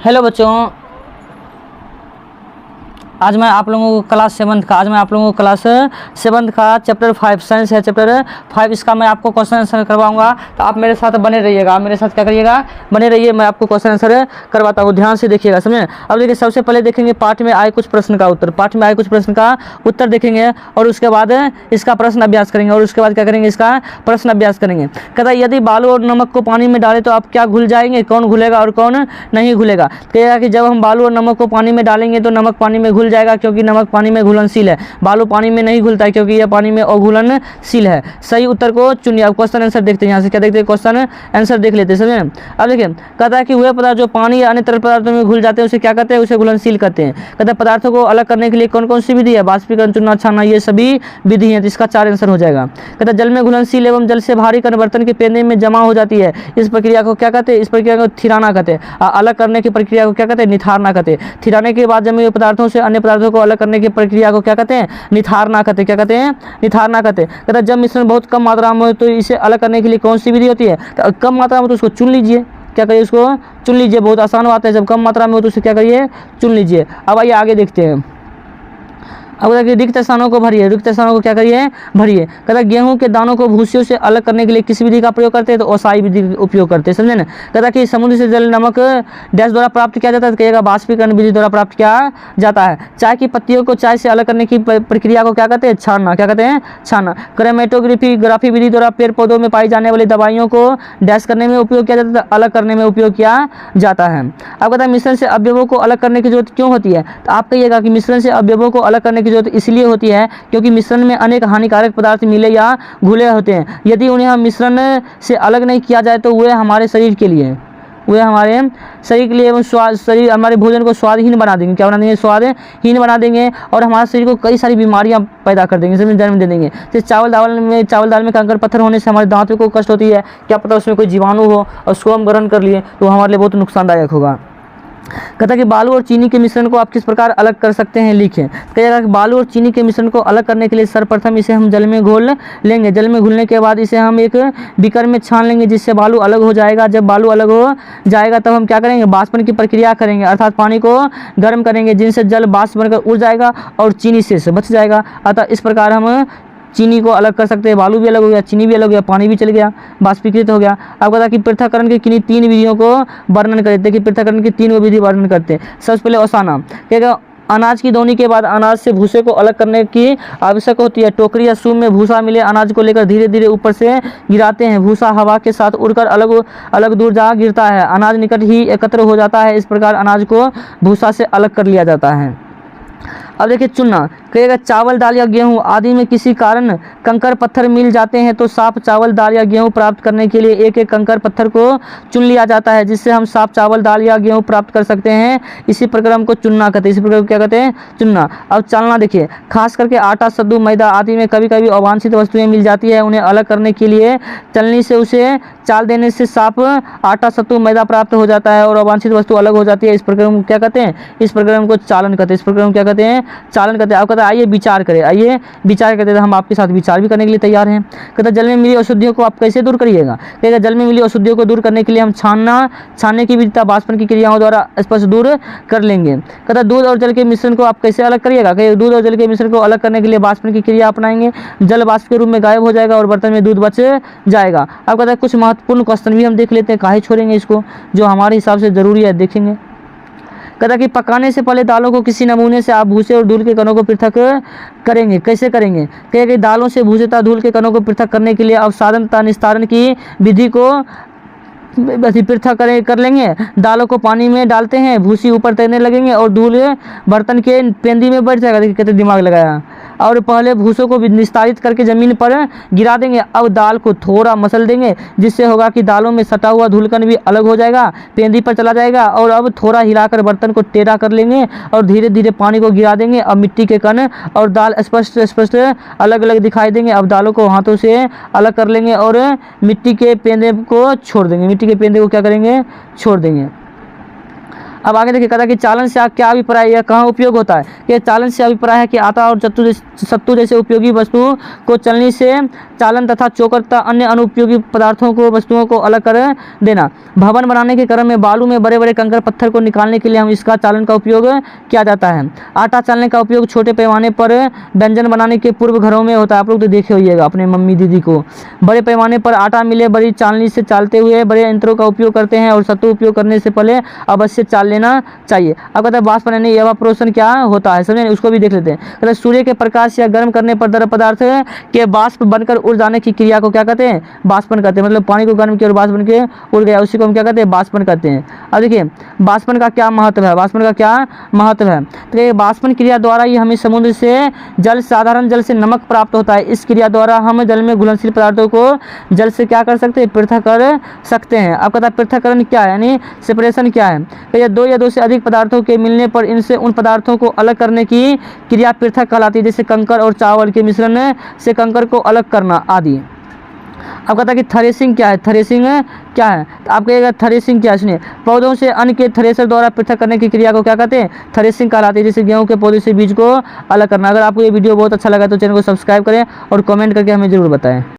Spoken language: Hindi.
हेलो बच्चों, आज मैं आप लोगों को क्लास 7th का चैप्टर 5 साइंस है। चैप्टर 5 इसका मैं आपको क्वेश्चन आंसर करवाऊंगा, तो आप मेरे साथ बने रहिएगा। आप मेरे साथ क्या करिएगा, बने रहिए। मैं आपको क्वेश्चन आंसर करवाता हूँ, ध्यान से देखिएगा, समझे। अब देखिए, सबसे पहले देखेंगे पाठ में आए कुछ प्रश्न का उत्तर देखेंगे और उसके बाद इसका प्रश्न अभ्यास करेंगे और उसके बाद क्या करेंगे, इसका प्रश्न अभ्यास करेंगे। कहता है यदि बालू और नमक को पानी में डालें तो आप क्या घुल जाएंगे, कौन घुलेगा और कौन नहीं घुलेगा। कहेगा कि जब हम बालू और नमक को पानी में डालेंगे तो नमक पानी में घुल जाएगा क्योंकि नमक पानी में घुलनशील है। बालू पानी में नहीं घुलता है क्योंकि यह पानी में अघुलनशील है। सही उत्तर को चुनिए। अब क्वेश्चन आंसर देखते हैं, यहाँ से क्या देखते हैं, क्वेश्चन आंसर देख लेते हैं, समझे। अब देखिए, कहता है कि वह पदार्थ जो पानी या अन्य तरल पदार्थों में घुल जाते हैं उसे क्या कहते हैं, उसे घुलनशील कहते हैं। कहता है पदार्थों को अलग करने के लिए कौन कौन सी विधि है, बाष्पीकरण, चुनना, छानना, ये सभी विधि है। तो इसका 4 आंसर हो जाएगा। कहता है जल में घुलनशील एवं जल से भारी कण बर्तन के पेंदे में जमा हो जाती है, इस प्रक्रिया को क्या कहते हैं, इस प्रक्रिया को थिराना कहते हैं। अलग करने की प्रक्रिया को क्या कहते हैं, निथारना कहते हैं। थिराने के बाद जमे हुए पदार्थों से अन्य पदार्थों को अलग करने की प्रक्रिया को क्या कहते हैं, निथारना कहते हैं। क्या कहते हैं, निथारना कहते हैं। कहता है जब मिश्रण बहुत कम मात्रा में हो तो इसे अलग करने के लिए कौन सी विधि होती है, तो कम मात्रा में तो उसको चुन लीजिए। क्या करिए, उसको चुन लीजिए, बहुत आसान बात है। जब कम मात्रा में हो तो उसे क्या करिए, चुन लीजिए। अब आइए आगे देखते हैं। अब देखिए, रिक्त स्थानों को भरिए, रिक्त स्थानों को क्या करिए, भरिए। कहता है गेहूं के दानों को भूसियों से अलग करने के लिए किस विधि का प्रयोग करते हैं, तो ओसाई विधि उपयोग करते हैं, समझे ना। कहता है कि समुद्र से जल नमक डैश द्वारा प्राप्त किया जाता है, तो कहिएगा बाष्पीकरण विधि द्वारा प्राप्त किया जाता है। चाय की पत्तियों को चाय से अलग करने की प्रक्रिया को क्या कहते हैं, छानना। क्या कहते हैं, छानना। क्रोमेटोग्राफी विधि द्वारा पेड़ पौधों में पाई जाने वाली दवाइयों को डैश करने में उपयोग किया जाता है, अलग करने में उपयोग किया जाता है। अब कहता है मिश्रण से अवयवों को अलग करने की जरूरत क्यों होती है, तो आप कहिएगा कि मिश्रण से अवयवों को अलग करने की जरूरत इसलिए होती है क्योंकि मिश्रण में अनेक हानिकारक पदार्थ मिले या घुले होते हैं। यदि उन्हें हम मिश्रण से अलग नहीं किया जाए तो वे हमारे शरीर के लिए एवं शरीर हमारे भोजन को स्वादहीन बना देंगे। क्या बना देंगे, स्वादहीन बना देंगे और हमारे शरीर को कई सारी बीमारियां पैदा कर देंगे, इसमें जन्म दे देंगे। तो चावल दाल में कंकड़ पत्थर होने से हमारे दांतों को कष्ट होती है। क्या पता उसमें कोई जीवाणु हो और उसको हम ग्रहण कर लिए तो हमारे लिए बहुत नुकसानदायक होगा। कहता है कि बालू और चीनी के मिश्रण को आप किस प्रकार अलग कर सकते हैं, लिखें। कहेगा कि बालू और चीनी के मिश्रण को अलग करने के लिए सर्वप्रथम इसे हम जल में घोल लेंगे। जल में घुलने के बाद इसे हम एक बीकर में छान लेंगे जिससे बालू अलग हो जाएगा। जब बालू अलग हो जाएगा तब हम क्या करेंगे, बाष्पन की प्रक्रिया करेंगे, अर्थात पानी को गर्म करेंगे जिनसे जल बाष्प बनकर उड़ जाएगा और चीनी से बच जाएगा। अतः इस प्रकार हम चीनी को अलग कर सकते हैं। बालू भी अलग हो गया, चीनी भी अलग हो गया, पानी भी चल गया, बाष्पीकृत हो गया। आपको पता कि पृथक्करण की किन्हीं 3 विधियों को वर्णन करते हैं कि पृथक्करण की 3 विधि वर्णन करते हैं। सबसे पहले ओसाना। क्या अनाज की दौनी के बाद अनाज से भूसे को अलग करने की आवश्यक होती है। टोकरी या सूप में भूसा मिले अनाज को लेकर धीरे धीरे ऊपर से गिराते हैं। भूसा हवा के साथ उड़कर अलग दूर जा गिरता है, अनाज निकट ही एकत्र हो जाता है। इस प्रकार अनाज को भूसा से अलग कर लिया जाता है। अब देखिए चुनना। कहेगा चावल दाल या गेहूं आदि में किसी कारण कंकर पत्थर मिल जाते हैं तो साफ चावल दाल या गेहूं प्राप्त करने के लिए एक एक कंकर पत्थर को चुन लिया जाता है जिससे हम साफ चावल दाल या गेहूं प्राप्त कर सकते हैं। इसी प्रक्रम को चुनना कहते हैं। इसी प्रक्रम को क्या कहते हैं, चुनना। अब चालना देखिए, खास करके आटा, सद्दू, मैदा आदि में कभी कभी अवांछित वस्तुएं मिल जाती है। उन्हें अलग करने के लिए चलनी से उसे चाल देने से साफ आटा, सत्तू, मैदा प्राप्त हो जाता है और अवांछित वस्तु अलग हो जाती है। इस प्रक्रम को क्या कहते हैं, इस प्रक्रम को चालन कहते हैं। इस प्रक्रम को क्या कहते हैं, चालन कहते हैं। आप कहते हैं आइए विचार करें, आइए विचार करते हैं। हम आपके साथ विचार भी करने के लिए तैयार हैं। कहते हैं जल में मिली अशुद्धियों को आप कैसे दूर करिएगा। कहेगा जल में मिली अशुद्धियों को दूर करने के लिए हम छानने की विधिता बाष्पन की क्रियाओं द्वारा स्पष्ट दूर कर लेंगे। कहता है दूध और जल के मिश्रण को आप कैसे अलग करिएगा। कहेगा दूध और जल के मिश्रण को अलग करने के लिए बाष्पन की क्रिया अपनाएंगे। जल बाष्प के रूप में गायब हो जाएगा और बर्तन में दूध बच जाएगा। अब कहता है कुछ महत्वपूर्ण क्वेश्चन भी हम देख लेते हैं, काहे छोड़ेंगे इसको, जो हमारे हिसाब से जरूरी है, देखेंगे। कहता कि पकाने से पहले दालों को किसी नमूने से आप भूसे और धूल के कणों को पृथक करेंगे। कैसे करेंगे, कहेगा कि दालों से भूसे तथा धूल के कणों को पृथक करने के लिए अवसादन तथा निस्तारण की विधि को पृथक कर लेंगे। दालों को पानी में डालते हैं, भूसी ऊपर तैरने लगेंगे और धूल बर्तन के पेंदी में बैठ जाएगा। देखिए कहते दिमाग लगाया। और पहले भूसों को निस्तारित करके ज़मीन पर गिरा देंगे। अब दाल को थोड़ा मसल देंगे जिससे होगा कि दालों में सटा हुआ धूलकण भी अलग हो जाएगा, पेंदी पर चला जाएगा। और अब थोड़ा हिलाकर बर्तन को टेढ़ा कर लेंगे और धीरे धीरे पानी को गिरा देंगे। अब मिट्टी के कण और दाल स्पष्ट अलग अलग दिखाई देंगे। अब दालों को हाथों से अलग कर लेंगे और मिट्टी के पेंदे को छोड़ देंगे। मिट्टी के पेंदे को क्या करेंगे, छोड़ देंगे। अब आगे देखिए, कहता है कि चालन से क्या अभिप्राय, यह कहाँ उपयोग होता है। कि चालन से अभिप्राय है कि आटा और सत्तू जैसे उपयोगी वस्तुओं को चलनी से चालन तथा चोकर तथा अन्य अनुपयोगी पदार्थों को वस्तुओं को अलग कर देना। भवन बनाने के क्रम में बालू में बड़े बड़े कंकड़ पत्थर को निकालने के लिए हम इसका चालन का उपयोग किया जाता है। आटा चालने का उपयोग छोटे पैमाने पर व्यंजन बनाने के पूर्व घरों में होता है। आप लोग तो देखे होइएगा अपने मम्मी दीदी को। बड़े पैमाने पर आटा मिले बड़ी चालनी से चालते हुए बड़े यंत्रों का उपयोग करते हैं और सत्तू उपयोग करने से पहले अवश्य चाल लेना चाहिए। अब कहता है वाष्प यानी एवापोरेशन क्या होता है, समझे, उसको भी देख लेते हैं। कहते हैं सूर्य के प्रकाश या गर्म करने पर द्रव पदार्थ के वाष्प बनकर उड़ जाने की क्रिया को क्या कहते हैं, वाष्पन कहते हैं। मतलब पानी को गर्म किया और वाष्प बन के उड़ गया, उसी को हम क्या कहते हैं, वाष्पन कहते हैं। अब देखिए वाष्पन का क्या महत्व है, वाष्पन का क्या महत्व है। तो ये वाष्पन क्रिया द्वारा ही हमें समुद्र से जल, साधारण जल से नमक प्राप्त होता है। इस क्रिया द्वारा हम जल में घुलनशील पदार्थों को जल से क्या कर सकते हैं, पृथक कर सकते हैं। अब कहता है पृथक्करण क्या है, यानी सेपरेशन क्या है। तो ये दो या दो से अधिक पदार्थों के मिलने पर इनसे उन पदार्थों को अलग करने की क्रिया पृथक कहलाती है। जैसे कंकड़ और चावल के मिश्रण से कंकड़ को अलग करना आदि। अब कहता है कि थ्रेसिंग क्या है, थ्रेसिंग क्या है। तो आप कहिएगा थ्रेसिंग क्या है, सुनिए, पौधों से अन्न के थ्रेसर द्वारा पृथक करने की क्रिया को क्या कहते हैं, थ्रेसिंग कहलाती है। जैसे गेहूं के पौधे से बीज को अलग करना। अगर आपको ये वीडियो बहुत अच्छा लगा तो चैनल को सब्सक्राइब करें और कमेंट करके हमें जरूर बताएं।